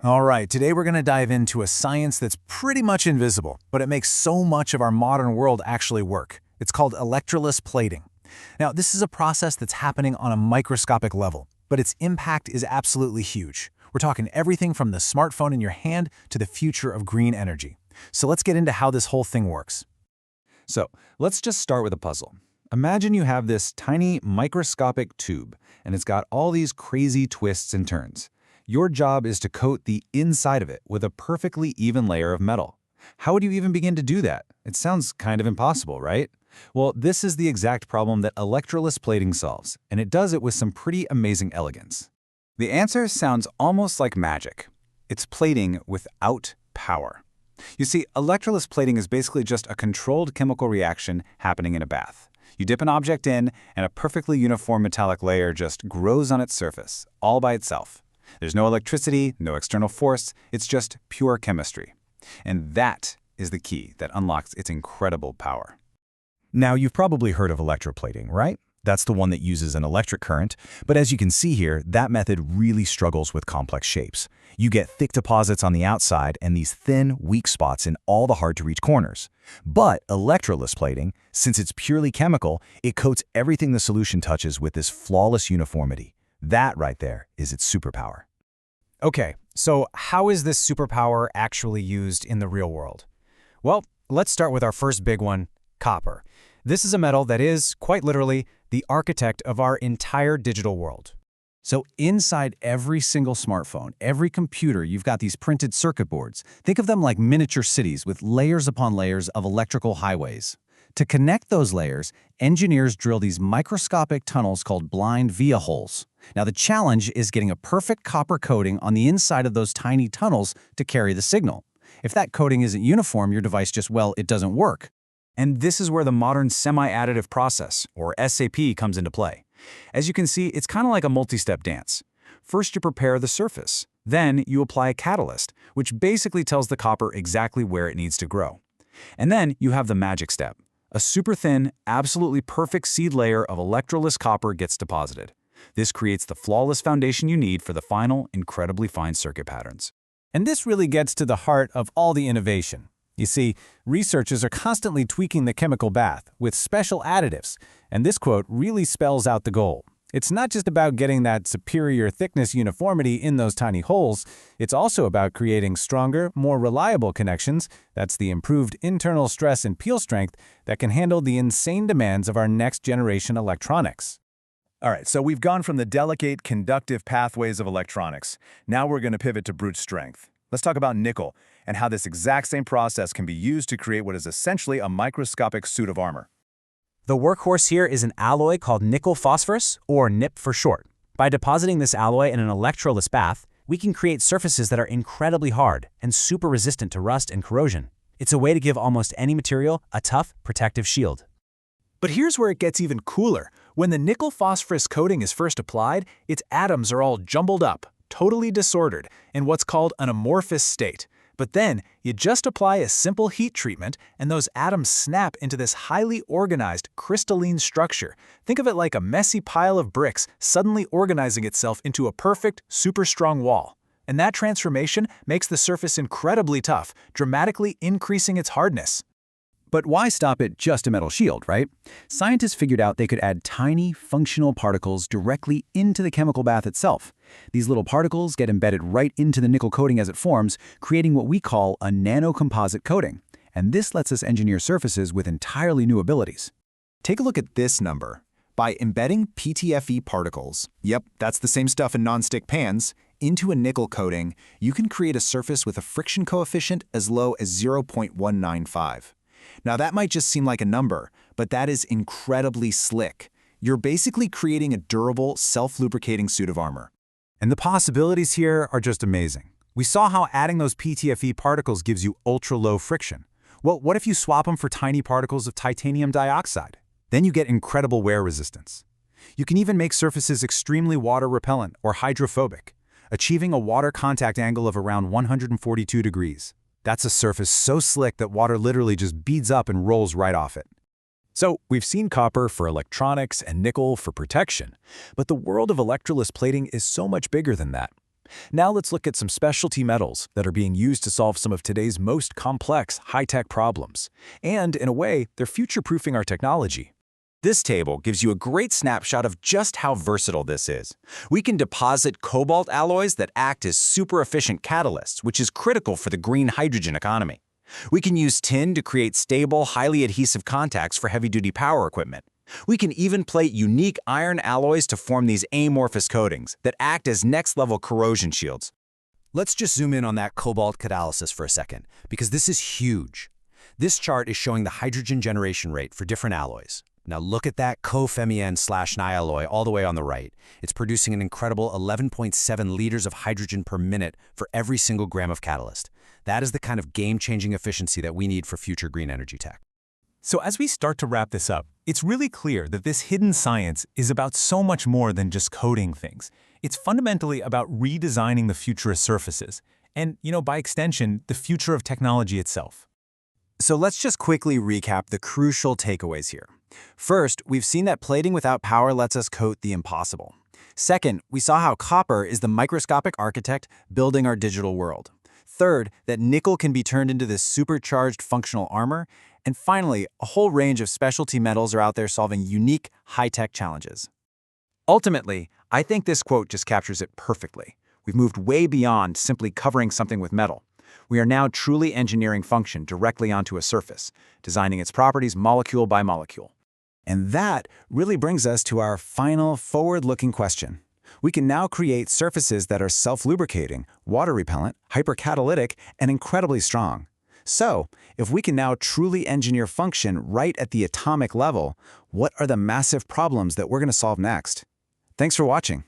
All right, today we're going to dive into a science that's pretty much invisible, but it makes so much of our modern world actually work. It's called electroless plating. Now, this is a process that's happening on a microscopic level, but its impact is absolutely huge. We're talking everything from the smartphone in your hand to the future of green energy. So let's get into how this whole thing works. So let's just start with a puzzle. Imagine you have this tiny microscopic tube, and it's got all these crazy twists and turns. Your job is to coat the inside of it with a perfectly even layer of metal. How would you even begin to do that? It sounds kind of impossible, right? Well, this is the exact problem that electroless plating solves, and it does it with some pretty amazing elegance. The answer sounds almost like magic. It's plating without power. You see, electroless plating is basically just a controlled chemical reaction happening in a bath. You dip an object in, and a perfectly uniform metallic layer just grows on its surface, all by itself. There's no electricity, no external force, it's just pure chemistry. And that is the key that unlocks its incredible power. Now, you've probably heard of electroplating, right? That's the one that uses an electric current, but as you can see here, that method really struggles with complex shapes. You get thick deposits on the outside and these thin, weak spots in all the hard-to-reach corners. But electroless plating, since it's purely chemical, it coats everything the solution touches with this flawless uniformity. That right there is its superpower. Okay, so how is this superpower actually used in the real world? Well, let's start with our first big one, copper. This is a metal that is, quite literally, the architect of our entire digital world. So inside every single smartphone, every computer, you've got these printed circuit boards. Think of them like miniature cities with layers upon layers of electrical highways. To connect those layers, engineers drill these microscopic tunnels called blind via holes. Now, the challenge is getting a perfect copper coating on the inside of those tiny tunnels to carry the signal. If that coating isn't uniform, your device just, well, it doesn't work. And this is where the modern semi-additive process, or SAP, comes into play. As you can see, it's kind of like a multi-step dance. First, you prepare the surface. Then, you apply a catalyst, which basically tells the copper exactly where it needs to grow. And then, you have the magic step. A super thin, absolutely perfect seed layer of electroless copper gets deposited. This creates the flawless foundation you need for the final, incredibly fine circuit patterns. And this really gets to the heart of all the innovation. You see, researchers are constantly tweaking the chemical bath with special additives, and this quote really spells out the goal. It's not just about getting that superior thickness uniformity in those tiny holes, it's also about creating stronger, more reliable connections. That's the improved internal stress and peel strength that can handle the insane demands of our next-generation electronics. All right, so we've gone from the delicate, conductive pathways of electronics. Now we're going to pivot to brute strength. Let's talk about nickel and how this exact same process can be used to create what is essentially a microscopic suit of armor. The workhorse here is an alloy called nickel phosphorus, or NIP for short. By depositing this alloy in an electroless bath, we can create surfaces that are incredibly hard and super resistant to rust and corrosion. It's a way to give almost any material a tough, protective shield. But here's where it gets even cooler. When the nickel phosphorus coating is first applied, its atoms are all jumbled up, totally disordered, in what's called an amorphous state. But then, you just apply a simple heat treatment, and those atoms snap into this highly organized, crystalline structure. Think of it like a messy pile of bricks suddenly organizing itself into a perfect, super strong wall. And that transformation makes the surface incredibly tough, dramatically increasing its hardness. But why stop at just a metal shield, right? Scientists figured out they could add tiny, functional particles directly into the chemical bath itself. These little particles get embedded right into the nickel coating as it forms, creating what we call a nanocomposite coating. And this lets us engineer surfaces with entirely new abilities. Take a look at this number. By embedding PTFE particles, yep, that's the same stuff in nonstick pans, into a nickel coating, you can create a surface with a friction coefficient as low as 0.195. Now that might just seem like a number, but that is incredibly slick. You're basically creating a durable, self-lubricating suit of armor. And the possibilities here are just amazing. We saw how adding those PTFE particles gives you ultra-low friction. Well, what if you swap them for tiny particles of titanium dioxide? Then you get incredible wear resistance. You can even make surfaces extremely water-repellent or hydrophobic, achieving a water contact angle of around 142 degrees. That's a surface so slick that water literally just beads up and rolls right off it. So, we've seen copper for electronics and nickel for protection, but the world of electroless plating is so much bigger than that. Now let's look at some specialty metals that are being used to solve some of today's most complex, high-tech problems. And, in a way, they're future-proofing our technology. This table gives you a great snapshot of just how versatile this is. We can deposit cobalt alloys that act as super-efficient catalysts, which is critical for the green hydrogen economy. We can use tin to create stable, highly adhesive contacts for heavy-duty power equipment. We can even plate unique iron alloys to form these amorphous coatings that act as next-level corrosion shields. Let's just zoom in on that cobalt catalysis for a second, because this is huge. This chart is showing the hydrogen generation rate for different alloys. Now look at that Co-Fem-En/Ni alloy all the way on the right. It's producing an incredible 11.7 liters of hydrogen per minute for every single gram of catalyst. That is the kind of game-changing efficiency that we need for future green energy tech. So as we start to wrap this up, it's really clear that this hidden science is about so much more than just coating things. It's fundamentally about redesigning the future of surfaces, and, by extension, the future of technology itself. So let's just quickly recap the crucial takeaways here. First, we've seen that plating without power lets us coat the impossible. Second, we saw how copper is the microscopic architect building our digital world. Third, that nickel can be turned into this supercharged functional armor. And finally, a whole range of specialty metals are out there solving unique, high-tech challenges. Ultimately, I think this quote just captures it perfectly. We've moved way beyond simply covering something with metal. We are now truly engineering function directly onto a surface, designing its properties molecule by molecule. And that really brings us to our final forward-looking question. We can now create surfaces that are self-lubricating, water-repellent, hypercatalytic, and incredibly strong. So, if we can now truly engineer function right at the atomic level, what are the massive problems that we're going to solve next? Thanks for watching.